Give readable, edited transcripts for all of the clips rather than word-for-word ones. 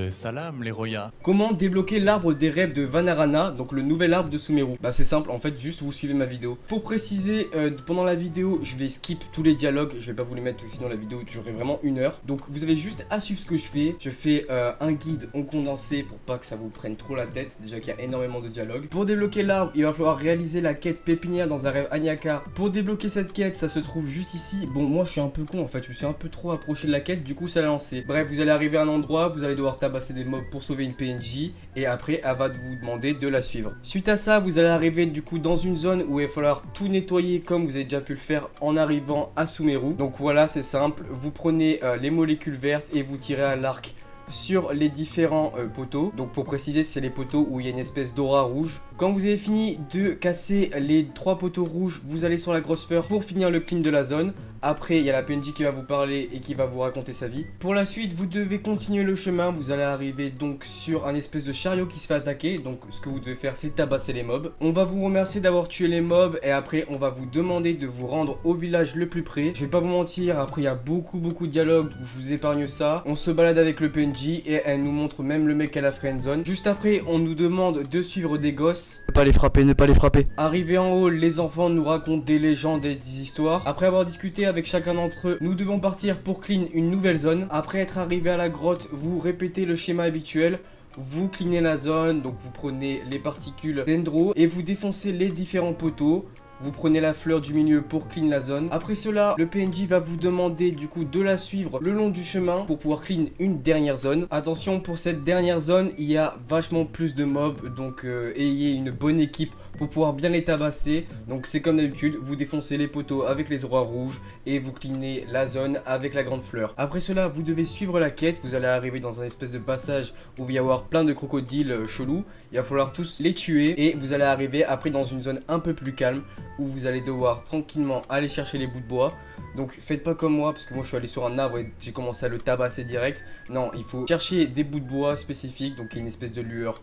Salam les Roya. Comment débloquer l'arbre des rêves de Vanarana, donc le nouvel arbre de Sumeru? Bah c'est simple, en fait juste vous suivez ma vidéo. Pour préciser, pendant la vidéo je vais skip tous les dialogues, je vais pas vous les mettre sinon la vidéo durerait vraiment 1 heure. Donc vous avez juste à suivre ce que je fais un guide en condensé pour pas que ça vous prenne trop la tête, déjà qu'il y a énormément de dialogues. Pour débloquer l'arbre, il va falloir réaliser la quête pépinière dans un rêve Anyaka. Pour débloquer cette quête, ça se trouve juste ici. Bon moi je suis un peu con en fait, je me suis un peu trop approché de la quête, du coup ça l'a lancé. Bref, vous allez arriver à un endroit, vous allez devoir tabasser des mobs pour sauver une PNJ et après elle va vous demander de la suivre. Suite à ça, vous allez arriver du coup dans une zone où il va falloir tout nettoyer comme vous avez déjà pu le faire en arrivant à Sumeru. Donc voilà, c'est simple, vous prenez les molécules vertes et vous tirez à l'arc sur les différents poteaux. Donc pour préciser, c'est les poteaux où il y a une espèce d'aura rouge. Quand vous avez fini de casser les 3 poteaux rouges, vous allez sur la grosse fleur pour finir le clean de la zone. Après, il y a la PNJ qui va vous parler et qui va vous raconter sa vie. Pour la suite, vous devez continuer le chemin. Vous allez arriver donc sur un espèce de chariot qui se fait attaquer. Donc ce que vous devez faire, c'est tabasser les mobs. On va vous remercier d'avoir tué les mobs et après, on va vous demander de vous rendre au village le plus près. Je vais pas vous mentir, après il y a beaucoup de dialogues, je vous épargne ça. On se balade avec le PNJ et elle nous montre même le mec à la friendzone. Juste après, on nous demande de suivre des gosses. Ne pas les frapper, ne pas les frapper. Arrivé en haut, les enfants nous racontent des légendes et des histoires. Après avoir discuté avec chacun d'entre eux, nous devons partir pour clean une nouvelle zone. Après être arrivé à la grotte, vous répétez le schéma habituel. Vous cleanez la zone, donc vous prenez les particules dendro et vous défoncez les différents poteaux. Vous prenez la fleur du milieu pour clean la zone. Après cela, le PNJ va vous demander du coup de la suivre le long du chemin pour pouvoir clean une dernière zone. Attention, pour cette dernière zone, il y a vachement plus de mobs, donc ayez une bonne équipe pour pouvoir bien les tabasser. Donc c'est comme d'habitude, vous défoncez les poteaux avec les auras rouges et vous cleanez la zone avec la grande fleur. Après cela, vous devez suivre la quête. Vous allez arriver dans un espèce de passage où il va y avoir plein de crocodiles chelous. Il va falloir tous les tuer et vous allez arriver après dans une zone un peu plus calme où vous allez devoir tranquillement aller chercher les bouts de bois. Donc faites pas comme moi parce que moi je suis allé sur un arbre et j'ai commencé à le tabasser direct. Non, il faut chercher des bouts de bois spécifiques, donc il y a une espèce de lueur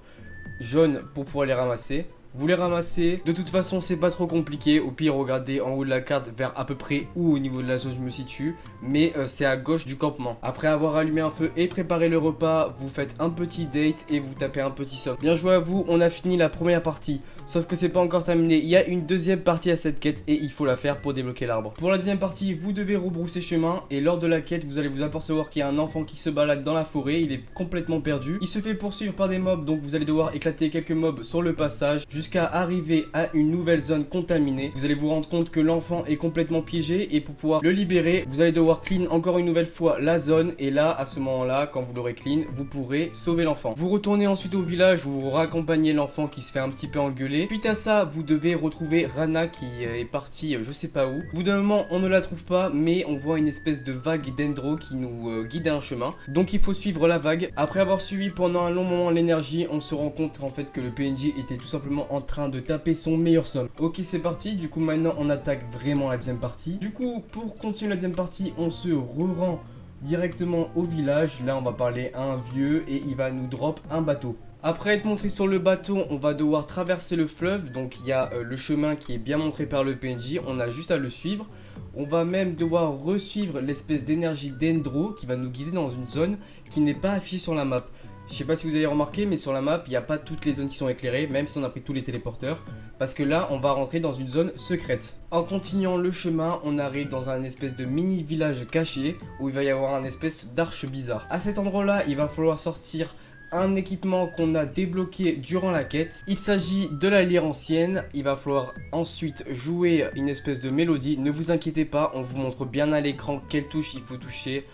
jaune pour pouvoir les ramasser. Vous les ramassez, de toute façon c'est pas trop compliqué, au pire regardez en haut de la carte vers à peu près où au niveau de la zone je me situe, mais c'est à gauche du campement. Après avoir allumé un feu et préparé le repas, vous faites un petit date et vous tapez un petit somme. Bien joué à vous, on a fini la première partie, sauf que c'est pas encore terminé, il y a une deuxième partie à cette quête et il faut la faire pour débloquer l'arbre. Pour la deuxième partie, vous devez rebrousser chemin et lors de la quête vous allez vous apercevoir qu'il y a un enfant qui se balade dans la forêt, il est complètement perdu. Il se fait poursuivre par des mobs, donc vous allez devoir éclater quelques mobs sur le passage jusqu'à arriver à une nouvelle zone contaminée. Vous allez vous rendre compte que l'enfant est complètement piégé et pour pouvoir le libérer, vous allez devoir clean encore une nouvelle fois la zone et là, à ce moment-là, quand vous l'aurez clean, vous pourrez sauver l'enfant. Vous retournez ensuite au village, vous raccompagnez l'enfant qui se fait un petit peu engueuler. Suite à ça, vous devez retrouver Rana qui est partie je sais pas où. Au bout d'un moment, on ne la trouve pas, mais on voit une espèce de vague dendro qui nous guide à un chemin. Donc il faut suivre la vague. Après avoir suivi pendant un long moment l'énergie, on se rend compte en fait que le PNJ était tout simplement en train de taper son meilleur somme. Ok, c'est parti. Du coup, maintenant, on attaque vraiment la deuxième partie. Du coup, pour continuer la deuxième partie, on se rend directement au village. Là, on va parler à un vieux et il va nous drop un bateau. Après être monté sur le bateau, on va devoir traverser le fleuve. Donc, il y a le chemin qui est bien montré par le PNJ. On a juste à le suivre. On va même devoir resuivre l'espèce d'énergie dendro qui va nous guider dans une zone qui n'est pas affichée sur la map. Je sais pas si vous avez remarqué, mais sur la map, il n'y a pas toutes les zones qui sont éclairées, même si on a pris tous les téléporteurs. Parce que là, on va rentrer dans une zone secrète. En continuant le chemin, on arrive dans un espèce de mini village caché, où il va y avoir un espèce d'arche bizarre. À cet endroit-là, il va falloir sortir un équipement qu'on a débloqué durant la quête. Il s'agit de la lyre ancienne. Il va falloir ensuite jouer une espèce de mélodie. Ne vous inquiétez pas, on vous montre bien à l'écran quelle touche il faut toucher.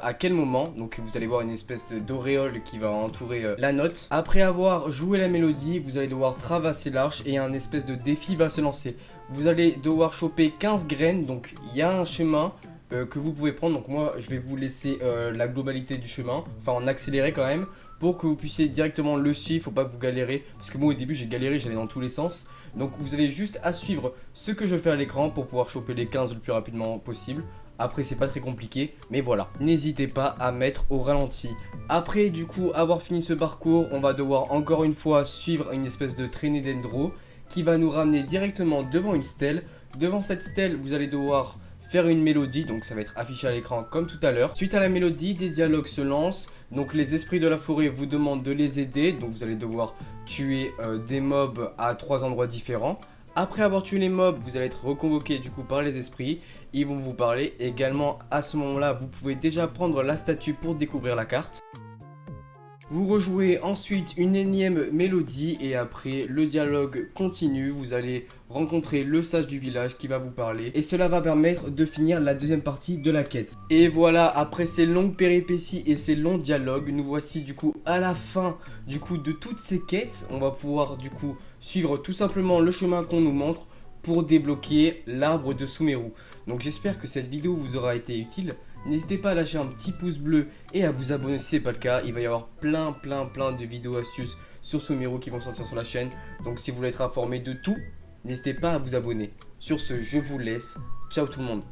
À quel moment. Donc vous allez voir une espèce d'auréole qui va entourer la note. Après avoir joué la mélodie, vous allez devoir traverser l'arche et un espèce de défi va se lancer. Vous allez devoir choper 15 graines, donc il y a un chemin que vous pouvez prendre. Donc moi je vais vous laisser la globalité du chemin, enfin en accéléré quand même, pour que vous puissiez directement le suivre. Faut pas que vous galérez, parce que moi au début j'ai galéré, j'allais dans tous les sens. Donc vous avez juste à suivre ce que je fais à l'écran pour pouvoir choper les 15 le plus rapidement possible. Après c'est pas très compliqué, mais voilà, n'hésitez pas à mettre au ralenti. Après du coup avoir fini ce parcours, on va devoir encore une fois suivre une espèce de traînée dendro qui va nous ramener directement devant une stèle. Devant cette stèle, vous allez devoir faire une mélodie, donc ça va être affiché à l'écran comme tout à l'heure. Suite à la mélodie, des dialogues se lancent, donc les esprits de la forêt vous demandent de les aider, donc vous allez devoir tuer des mobs à 3 endroits différents. Après avoir tué les mobs, vous allez être reconvoqué du coup par les esprits, ils vont vous parler. Également à ce moment-là, vous pouvez déjà prendre la statue pour découvrir la carte. Vous rejouez ensuite une énième mélodie et après le dialogue continue, vous allez rencontrer le sage du village qui va vous parler et cela va permettre de finir la deuxième partie de la quête. Et voilà, après ces longues péripéties et ces longs dialogues, nous voici du coup à la fin du coup de toutes ces quêtes. On va pouvoir du coup suivre tout simplement le chemin qu'on nous montre pour débloquer l'arbre de Sumeru. Donc j'espère que cette vidéo vous aura été utile. N'hésitez pas à lâcher un petit pouce bleu et à vous abonner si ce n'est pas le cas. Il va y avoir plein de vidéos astuces sur Sumeru qui vont sortir sur la chaîne. Donc si vous voulez être informé de tout, n'hésitez pas à vous abonner. Sur ce, je vous laisse. Ciao tout le monde.